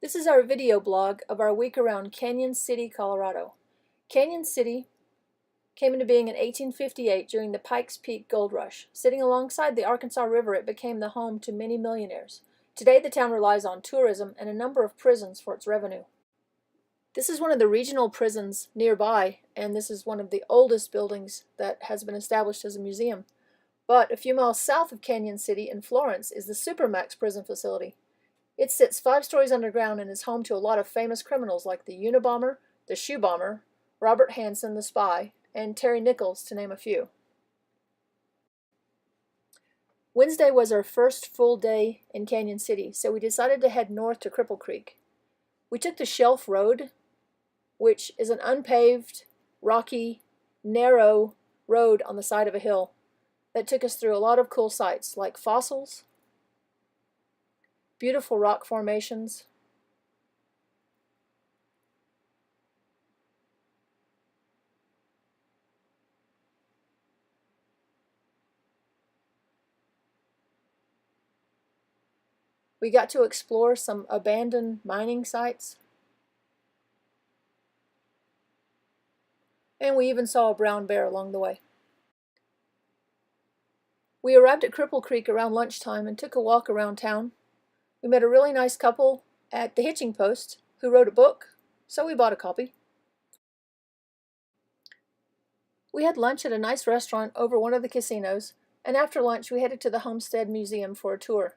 This is our video blog of our week around Canon City, Colorado. Canon City came into being in 1858 during the Pikes Peak gold rush. Sitting alongside the Arkansas River, it became the home to many millionaires. Today, the town relies on tourism and a number of prisons for its revenue. This is one of the regional prisons nearby, and this is one of the oldest buildings that has been established as a museum. But a few miles south of Canon City in Florence is the Supermax prison facility. It sits 5 stories underground and is home to a lot of famous criminals like the Unabomber, the Shoe Bomber, Robert Hansen the Spy, and Terry Nichols, to name a few. Wednesday was our first full day in Canon City, so we decided to head north to Cripple Creek. We took the Shelf Road, which is an unpaved, rocky, narrow road on the side of a hill that took us through a lot of cool sights like fossils, beautiful rock formations, we got to explore some abandoned mining sites, and we even saw a brown bear along the way. We arrived at Cripple Creek around lunchtime and took a walk around town. We met a really nice couple at the hitching post who wrote a book, so we bought a copy. We had lunch at a nice restaurant over one of the casinos, and after lunch we headed to the Homestead Museum for a tour.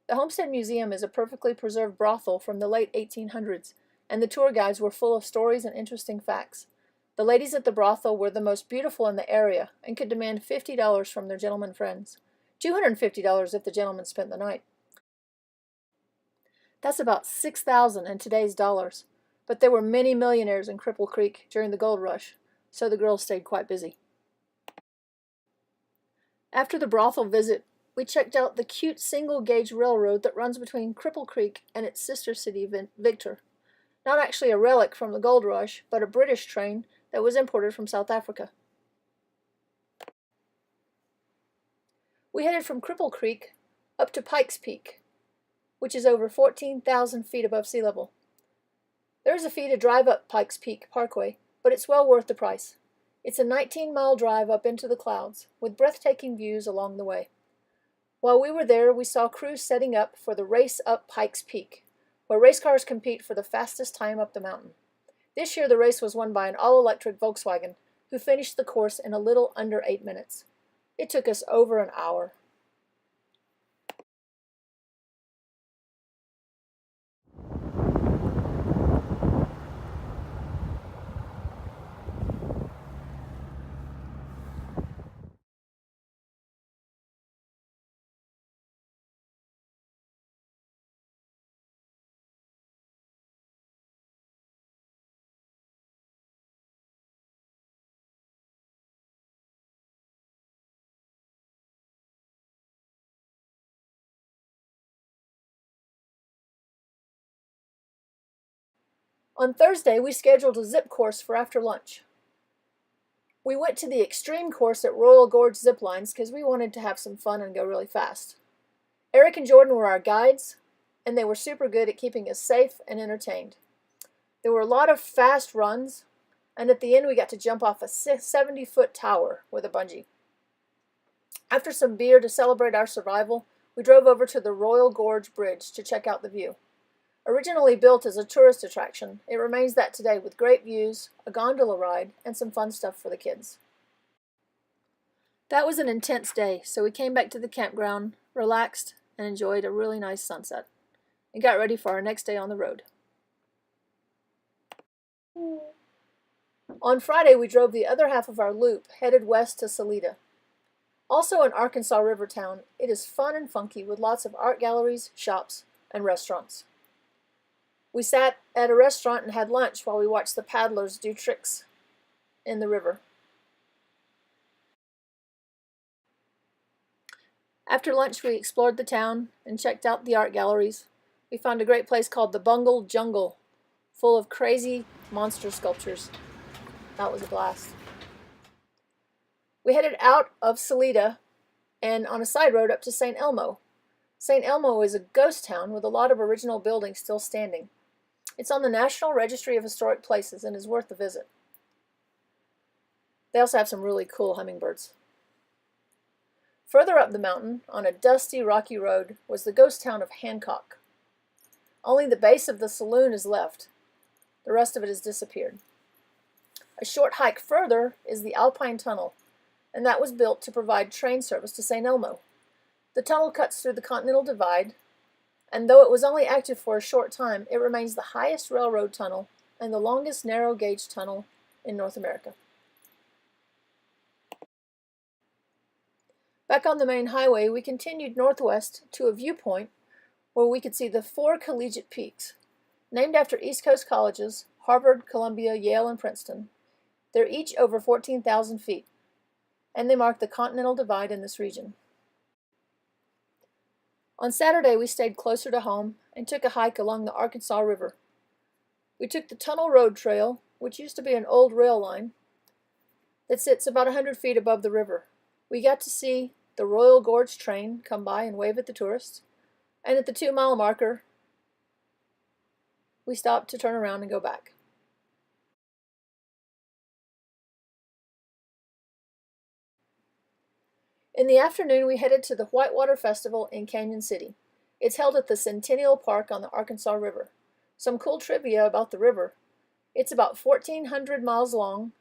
The Homestead Museum is a perfectly preserved brothel from the late 1800s, and the tour guides were full of stories and interesting facts. The ladies at the brothel were the most beautiful in the area and could demand $50 from their gentlemen friends. $250 if the gentleman spent the night. That's about $6,000 in today's dollars, but there were many millionaires in Cripple Creek during the gold rush, so the girls stayed quite busy. After the brothel visit, we checked out the cute single-gauge railroad that runs between Cripple Creek and its sister city, Victor. Not actually a relic from the gold rush, but a British train that was imported from South Africa. We headed from Cripple Creek up to Pikes Peak, which is over 14,000 feet above sea level. There is a fee to drive up Pikes Peak Parkway, but it's well worth the price. It's a 19-mile drive up into the clouds, with breathtaking views along the way. While we were there, we saw crews setting up for the Race Up Pikes Peak, where race cars compete for the fastest time up the mountain. This year the race was won by an all-electric Volkswagen, who finished the course in a little under 8 minutes. It took us over an hour. On Thursday, we scheduled a zip course for after lunch. We went to the extreme course at Royal Gorge zip lines because we wanted to have some fun and go really fast. Eric and Jordan were our guides, and they were super good at keeping us safe and entertained. There were a lot of fast runs, and at the end we got to jump off a 70-foot tower with a bungee. After some beer to celebrate our survival, we drove over to the Royal Gorge Bridge to check out the view. Originally built as a tourist attraction, it remains that today with great views, a gondola ride, and some fun stuff for the kids. That was an intense day, so we came back to the campground, relaxed, and enjoyed a really nice sunset, and got ready for our next day on the road. On Friday, we drove the other half of our loop, headed west to Salida. Also in Arkansas River town, it is fun and funky with lots of art galleries, shops, and restaurants. We sat at a restaurant and had lunch while we watched the paddlers do tricks in the river. After lunch, we explored the town and checked out the art galleries. We found a great place called the Bungle Jungle, full of crazy monster sculptures. That was a blast. We headed out of Salida and on a side road up to St. Elmo. St. Elmo is a ghost town with a lot of original buildings still standing. It's on the National Registry of Historic Places and is worth a visit. They also have some really cool hummingbirds. Further up the mountain, on a dusty, rocky road, was the ghost town of Hancock. Only the base of the saloon is left. The rest of it has disappeared. A short hike further is the Alpine Tunnel, and that was built to provide train service to St. Elmo. The tunnel cuts through the Continental Divide, and though it was only active for a short time, it remains the highest railroad tunnel and the longest narrow-gauge tunnel in North America. Back on the main highway, we continued northwest to a viewpoint where we could see the 4 Collegiate Peaks, named after East Coast colleges, Harvard, Columbia, Yale, and Princeton. They're each over 14,000 feet, and they mark the Continental Divide in this region. On Saturday, we stayed closer to home and took a hike along the Arkansas River. We took the Tunnel Road Trail, which used to be an old rail line that sits about 100 feet above the river. We got to see the Royal Gorge train come by and wave at the tourists, and at the 2-mile marker, we stopped to turn around and go back. In the afternoon, we headed to the Whitewater Festival in Canon City. It's held at the Centennial Park on the Arkansas River. Some cool trivia about the river. It's about 1,400 miles long,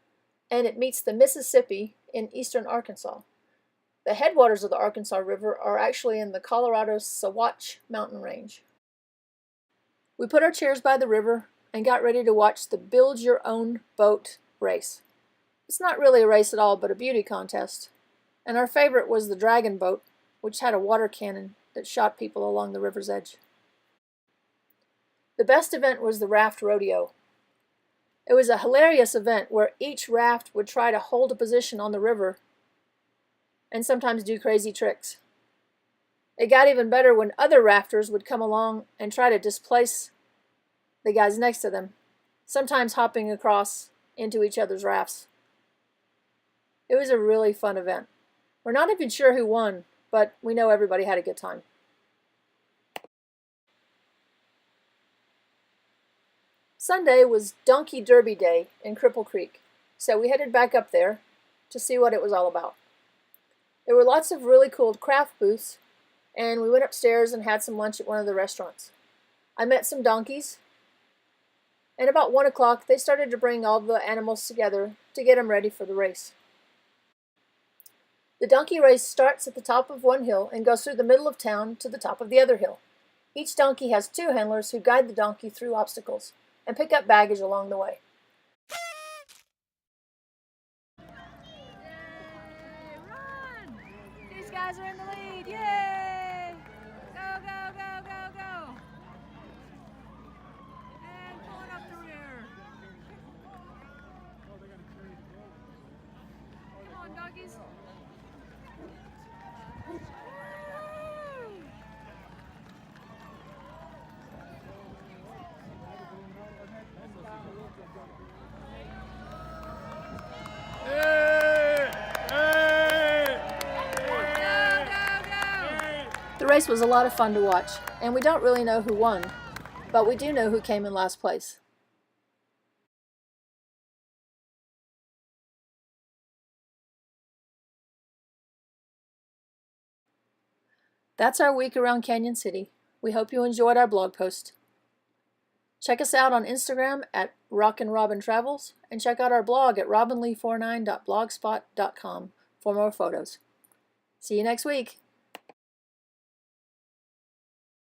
and it meets the Mississippi in eastern Arkansas. The headwaters of the Arkansas River are actually in the Colorado Sawatch mountain range. We put our chairs by the river and got ready to watch the Build Your Own Boat race. It's not really a race at all, but a beauty contest. And our favorite was the Dragon Boat, which had a water cannon that shot people along the river's edge. The best event was the raft rodeo. It was a hilarious event where each raft would try to hold a position on the river and sometimes do crazy tricks. It got even better when other rafters would come along and try to displace the guys next to them, sometimes hopping across into each other's rafts. It was a really fun event. We're not even sure who won, but we know everybody had a good time. Sunday was Donkey Derby Day in Cripple Creek, so we headed back up there to see what it was all about. There were lots of really cool craft booths, and we went upstairs and had some lunch at one of the restaurants. I met some donkeys, and about 1 o'clock they started to bring all the animals together to get them ready for the race. The donkey race starts at the top of one hill and goes through the middle of town to the top of the other hill. Each donkey has 2 handlers who guide the donkey through obstacles and pick up baggage along the way. Yay, run! These guys are in the lead. Yay! Go, go, go, go, go! And pulling up the rear. Come on, doggies. The race was a lot of fun to watch, and we don't really know who won, but we do know who came in last place. That's our week around Canon City. We hope you enjoyed our blog post. Check us out on Instagram at RockinRobinTravels, and check out our blog at robinlee49.blogspot.com for more photos. See you next week.